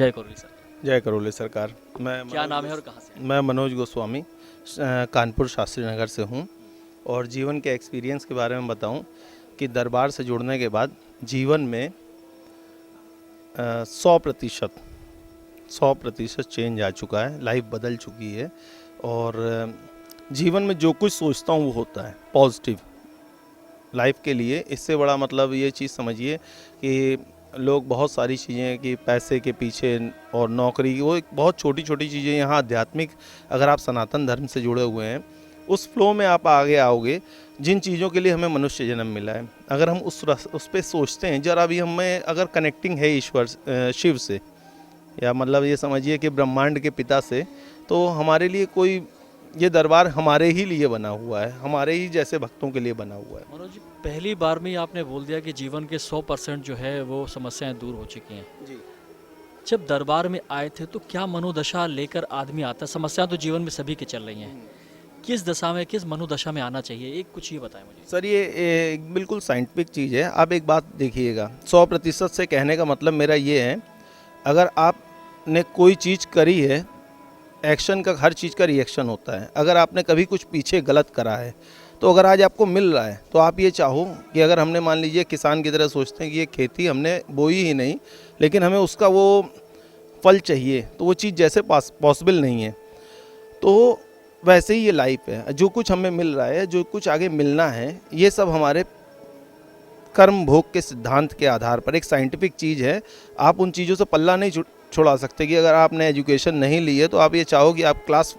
जय करौली सर। जय करौली सरकार। क्या नाम है और कहाँ से? मैं मनोज गोस्वामी कानपुर शास्त्री नगर से हूँ। और जीवन के एक्सपीरियंस के बारे में बताऊँ कि दरबार से जुड़ने के बाद जीवन में 100% चेंज आ चुका है, लाइफ बदल चुकी है। और जीवन में जो कुछ सोचता हूँ वो होता है पॉजिटिव लाइफ के लिए। इससे बड़ा मतलब ये चीज़ समझिए कि लोग बहुत सारी चीज़ें कि पैसे के पीछे और नौकरी, वो एक बहुत छोटी छोटी चीज़ें। यहाँ आध्यात्मिक, अगर आप सनातन धर्म से जुड़े हुए हैं, उस फ्लो में आप आगे आओगे। जिन चीज़ों के लिए हमें मनुष्य जन्म मिला है, अगर हम उस पे सोचते हैं, जरा भी हमें अगर कनेक्टिंग है ईश्वर शिव से, या मतलब ये समझिए कि ब्रह्मांड के पिता से, तो हमारे लिए कोई, ये दरबार हमारे ही लिए बना हुआ है, हमारे ही जैसे भक्तों के लिए बना हुआ है। मनोज जी, पहली बार में ही आपने बोल दिया कि जीवन के 100% जो है वो समस्याएं दूर हो चुकी हैं। जी। जब दरबार में आए थे तो क्या मनोदशा लेकर आदमी आता है? समस्या तो जीवन में सभी की चल रही हैं, किस दशा में, किस मनोदशा में आना चाहिए, एक कुछ ये बताएं मुझे। सर ये एक बिल्कुल साइंटिफिक चीज़ है। आप एक बात देखिएगा, 100% से कहने का मतलब मेरा ये है, अगर आपने कोई चीज़ करी है, एक्शन का, हर चीज़ का रिएक्शन होता है। अगर आपने कभी कुछ पीछे गलत करा है, तो अगर आज आपको मिल रहा है, तो आप ये चाहो कि अगर हमने, मान लीजिए किसान की तरह सोचते हैं कि ये खेती हमने बोई ही नहीं, लेकिन हमें उसका वो फल चाहिए, तो वो चीज़ जैसे पॉसिबल नहीं है। तो वैसे ही ये लाइफ है, जो कुछ हमें मिल रहा है, जो कुछ आगे मिलना है, ये सब हमारे कर्म भोग के सिद्धांत के आधार पर एक साइंटिफिक चीज़ है। आप उन चीज़ों से पल्ला नहीं छुड़ा सकते कि अगर आपने एजुकेशन नहीं ली है तो आप ये चाहो कि आप क्लास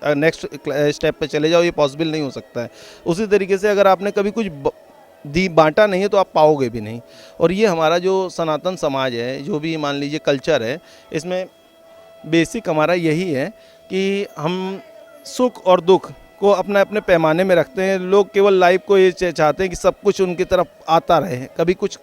नेक्स्ट स्टेप पे चले जाओ, ये पॉसिबल नहीं हो सकता है। उसी तरीके से अगर आपने कभी कुछ बांटा नहीं है तो आप पाओगे भी नहीं। और ये हमारा जो सनातन समाज है, जो भी मान लीजिए कल्चर है, इसमें बेसिक हमारा यही है कि हम सुख और दुख को अपने अपने पैमाने में रखते हैं। लोग केवल लाइफ को ये चाहते हैं कि सब कुछ उनकी तरफ आता रहे, कभी कुछ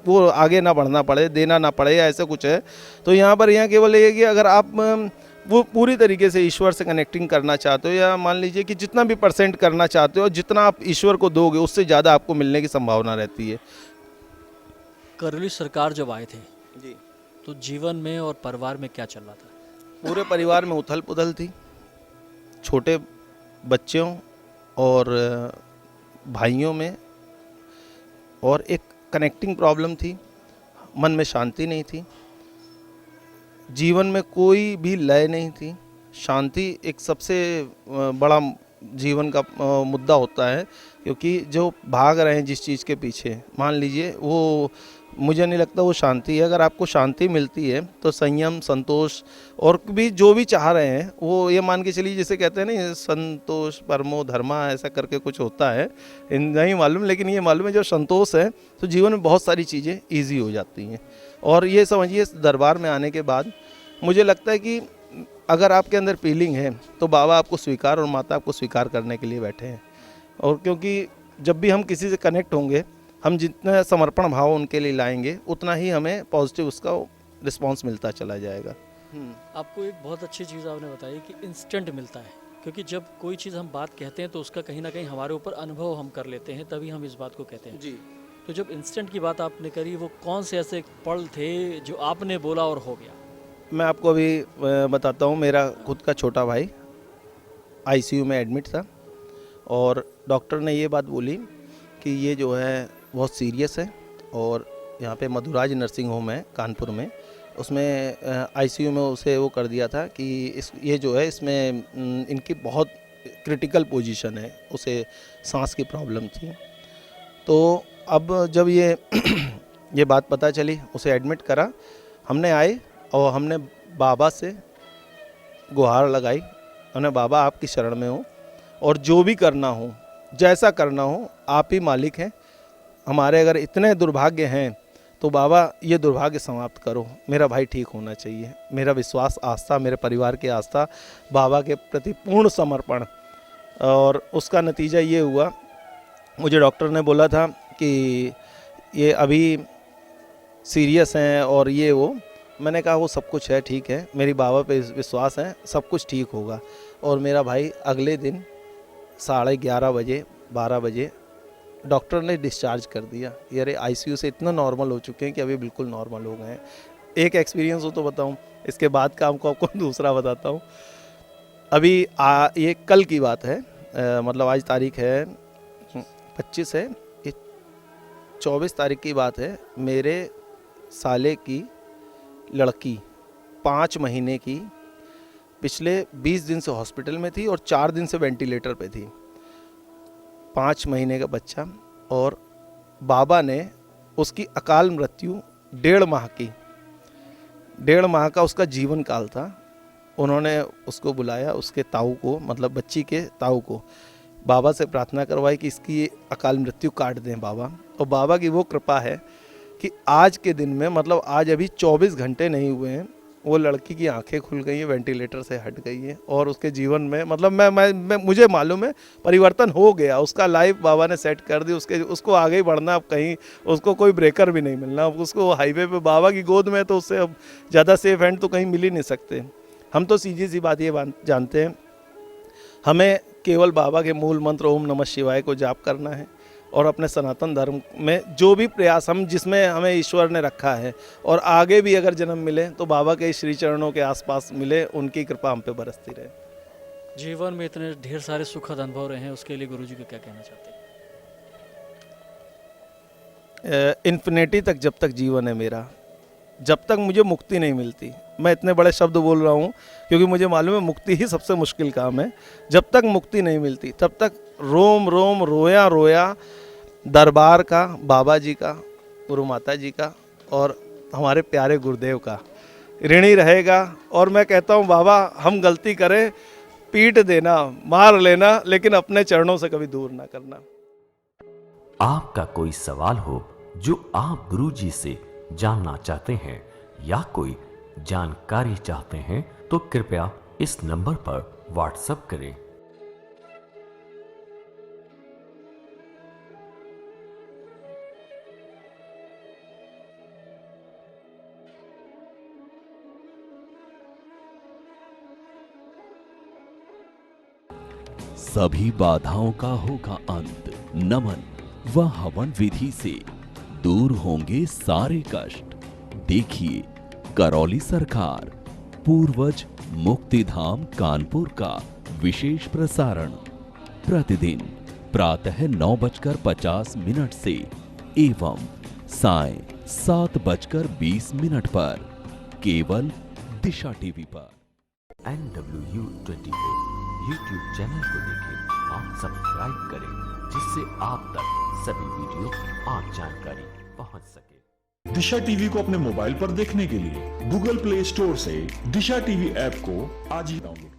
वो आगे ना बढ़ना पड़े, देना ना पड़े, या ऐसा कुछ है। तो यहाँ पर केवल ये है कि अगर आप वो पूरी तरीके से ईश्वर से कनेक्टिंग करना चाहते हो, या मान लीजिए कि जितना भी % करना चाहते हो, जितना आप ईश्वर को दोगे उससे ज़्यादा आपको मिलने की संभावना रहती है। करौली सरकार जब आए थे जी। तो जीवन में और परिवार में क्या चल रहा था? पूरे परिवार में उथल पुथल थी, छोटे बच्चों और भाइयों में, और एक कनेक्टिंग प्रॉब्लम थी, मन में शांति नहीं थी, जीवन में कोई भी लय नहीं थी। शांति एक सबसे बड़ा जीवन का मुद्दा होता है, क्योंकि जो भाग रहे हैं जिस चीज़ के पीछे, मान लीजिए वो, मुझे नहीं लगता वो शांति है। अगर आपको शांति मिलती है तो संयम, संतोष, और भी जो भी चाह रहे हैं वो ये मान के चलिए, जैसे कहते हैं ना, संतोष परमो धर्मा, ऐसा करके कुछ होता है, नहीं मालूम, लेकिन ये मालूम है, जो संतोष है तो जीवन में बहुत सारी चीज़ें ईजी हो जाती हैं। और ये समझिए, दरबार में आने के बाद मुझे लगता है कि अगर आपके अंदर फीलिंग है तो बाबा आपको स्वीकार और माता आपको स्वीकार करने के लिए बैठे हैं। और क्योंकि जब भी हम किसी से कनेक्ट होंगे, हम जितना समर्पण भाव उनके लिए लाएंगे, उतना ही हमें पॉजिटिव उसका रिस्पांस मिलता चला जाएगा। आपको एक बहुत अच्छी चीज़ आपने बताई कि इंस्टेंट मिलता है, क्योंकि जब कोई चीज़ हम बात कहते हैं तो उसका कहीं ना कहीं हमारे ऊपर अनुभव हम कर लेते हैं, तभी हम इस बात को कहते हैं। जी। तो जब इंस्टेंट की बात आपने करी, वो कौन से ऐसे पल थे जो आपने बोला और हो गया? मैं आपको अभी बताता हूँ। मेरा खुद का छोटा भाई आईसीयू में एडमिट था, और डॉक्टर ने ये बात बोली कि ये जो है बहुत सीरियस है, और यहाँ पे मधुराज नर्सिंग होम है कानपुर में, उसमें आईसीयू में उसे वो कर दिया था कि ये जो है इसमें इनकी बहुत क्रिटिकल पोजीशन है, उसे सांस की प्रॉब्लम थी। तो अब जब ये बात पता चली, उसे एडमिट करा, हमने आए और हमने बाबा से गुहार लगाई, हमने बाबा आपकी शरण में हो, और जो भी करना हो, जैसा करना हो, आप ही मालिक हैं। हमारे अगर इतने दुर्भाग्य हैं तो बाबा ये दुर्भाग्य समाप्त करो, मेरा भाई ठीक होना चाहिए। मेरा विश्वास, आस्था, मेरे परिवार की आस्था, बाबा के प्रति पूर्ण समर्पण, और उसका नतीजा ये हुआ। मुझे डॉक्टर ने बोला था कि ये अभी सीरियस हैं और ये वो, मैंने कहा वो सब कुछ है, ठीक है, मेरी बाबा पे विश्वास है, सब कुछ ठीक होगा। और मेरा भाई अगले दिन 11:30 बजे, 12 बजे डॉक्टर ने डिस्चार्ज कर दिया। ये अरे आईसीयू से इतना नॉर्मल हो चुके हैं कि अभी बिल्कुल नॉर्मल हो गए हैं। एक एक्सपीरियंस हो तो बताऊं, इसके बाद का आपको दूसरा बताता हूं। अभी ये कल की बात है, मतलब आज तारीख है 25 है, ये 24 तारीख की बात है। मेरे साले की लड़की 5 महीने की पिछले 20 दिन से हॉस्पिटल में थी और 4 दिन से वेंटिलेटर पे थी। 5 महीने का बच्चा, और बाबा ने उसकी अकाल मृत्यु 1.5 माह का उसका जीवन काल था। उन्होंने उसको बुलाया, उसके ताऊ को, मतलब बच्ची के ताऊ को, बाबा से प्रार्थना करवाई कि इसकी अकाल मृत्यु काट दें बाबा। और बाबा की वो कृपा है कि आज के दिन में, मतलब आज अभी 24 घंटे नहीं हुए हैं, वो लड़की की आंखें खुल गई हैं, वेंटिलेटर से हट गई हैं, और उसके जीवन में, मतलब मैं मुझे मालूम है परिवर्तन हो गया। उसका लाइफ बाबा ने सेट कर दी। उसको आगे ही बढ़ना, अब कहीं उसको कोई ब्रेकर भी नहीं मिलना। अब उसको हाईवे पे बाबा की गोद में, तो उससे अब ज़्यादा सेफ हैंड तो कहीं मिल ही नहीं सकते। हम तो सीधी सी बात ये जानते हैं, हमें केवल बाबा के मूल मंत्र ओम नमः शिवाय को जाप करना है, और अपने सनातन धर्म में जो भी प्रयास हम, जिसमें हमें ईश्वर ने रखा है, और आगे भी अगर जन्म मिले तो बाबा के श्री चरणों के आसपास मिले, उनकी कृपा हम पे बरसती रहे। जीवन में इतने ढेर सारे सुखद अनुभव रहे हैं, उसके लिए गुरुजी को क्या कहना चाहते हैं? इन्फिनिटी तक जब तक जीवन है मेरा, जब तक मुझे मुक्ति नहीं मिलती, मैं इतने बड़े शब्द बोल रहा हूँ क्योंकि मुझे मालूम है मुक्ति ही सबसे मुश्किल काम है। जब तक मुक्ति नहीं मिलती तब तक रोम रोम रोया रोया दरबार का, बाबा जी का, गुरु माता जी का, और हमारे प्यारे गुरुदेव का ऋणी रहेगा। और मैं कहता हूँ बाबा, हम गलती करें, पीट देना, मार लेना, लेकिन अपने चरणों से कभी दूर ना करना। आपका कोई सवाल हो जो आप गुरुजी से जानना चाहते हैं, या कोई जानकारी चाहते हैं, तो कृपया इस नंबर पर व्हाट्सएप करें। सभी बाधाओं का होगा अंत। नमन व हवन विधि से दूर होंगे सारे कष्ट। देखिए करौली सरकार पूर्वज मुक्तिधाम कानपुर का विशेष प्रसारण प्रतिदिन प्रातः 9:50 से एवं सायं 7:20 पर केवल दिशा टीवी पर। NW24 यूट्यूब चैनल को देखें और सब्सक्राइब करें, जिससे आप तक सभी वीडियो और जानकारी पहुंच सके। दिशा टीवी को अपने मोबाइल पर देखने के लिए गूगल प्ले स्टोर से दिशा टीवी ऐप को आज ही डाउनलोड